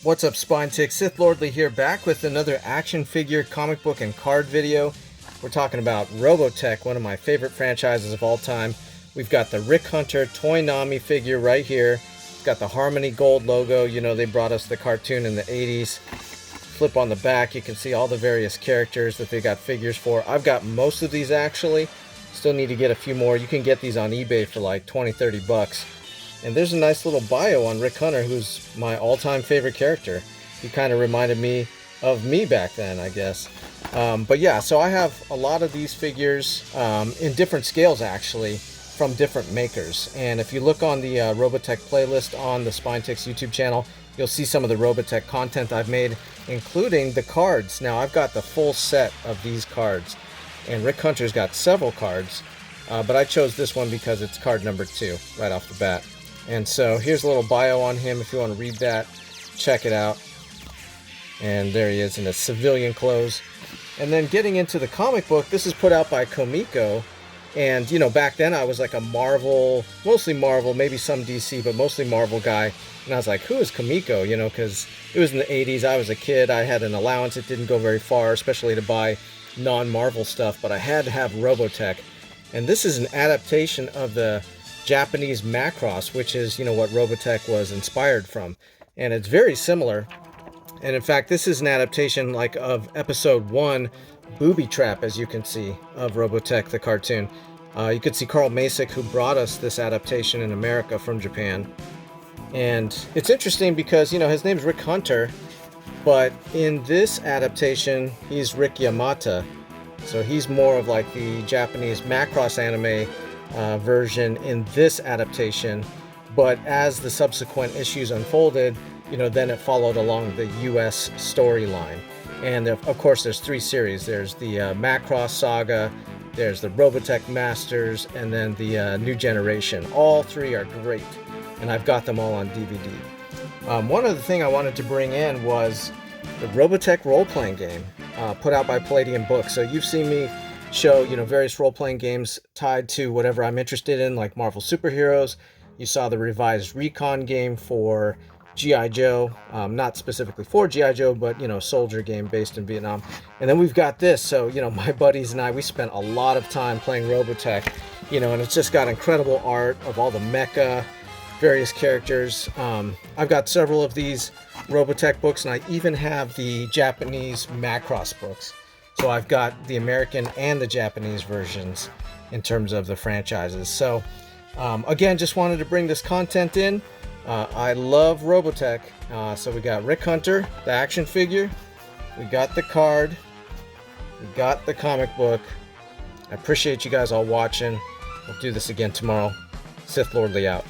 What's up, Spine Tick? Sith Lordly here, back with another action figure, comic book, and card video. We're talking about Robotech, one of my favorite franchises of all time. We've got the Rick Hunter Toynami figure right here. It's got the Harmony Gold logo. You know, they brought us the cartoon in the 80s. Flip on the back, you can see all the various characters that they got figures for. I've got most of these actually. Still need to get a few more. You can get these on eBay for like 20-30 bucks. And there's a nice little bio on Rick Hunter, who's my all-time favorite character. He kind of reminded me of me back then, I guess. But yeah, so I have a lot of these figures in different scales, actually, from different makers. And if you look on the Robotech playlist on the Spine Ticks YouTube channel, you'll see some of the Robotech content I've made, including the cards. Now, I've got the full set of these cards. And Rick Hunter's got several cards, but I chose this one because it's card number 2 right off the bat. And so here's a little bio on him if you want to read that. Check it out. And there he is in his civilian clothes. And then getting into the comic book, this is put out by Comico. And, you know, back then I was like a Marvel, mostly Marvel, maybe some DC, but mostly Marvel guy. And I was like, who is Comico? You know, because it was in the 80s. I was a kid. I had an allowance. It didn't go very far, especially to buy non-Marvel stuff. But I had to have Robotech. And this is an adaptation of the Japanese Macross, which is, you know, what Robotech was inspired from. And it's very similar. And in fact, this is an adaptation like of episode 1, Booby Trap, as you can see, of Robotech the cartoon. You could see Carl Masick, who brought us this adaptation in America from Japan. And it's interesting because, you know, his name's Rick Hunter, but in this adaptation, he's Rick Yamata. So he's more of like the Japanese Macross anime version in this adaptation, but as the subsequent issues unfolded, you know, then it followed along the US storyline. And of course there's 3 series. There's the Macross Saga, there's the Robotech Masters, and then the New Generation. All 3 are great, and I've got them all on DVD. One other thing I wanted to bring in was the Robotech role-playing game put out by Palladium Books. So you've seen me show, you know, various role-playing games tied to whatever I'm interested in, like Marvel superheroes. You saw the revised Recon game for G.I. Joe, not specifically for G.I. Joe, but, you know, soldier game based in Vietnam. And then we've got this. So, you know, my buddies and I, we spent a lot of time playing Robotech, you know, and it's just got incredible art of all the mecha, various characters. I've got several of these Robotech books, and I even have the Japanese Macross books. So I've got the American and the Japanese versions in terms of the franchises. So again, just wanted to bring this content in. I love Robotech. So we got Rick Hunter, the action figure. We got the card. We got the comic book. I appreciate you guys all watching. We'll do this again tomorrow. Sith Lordly out.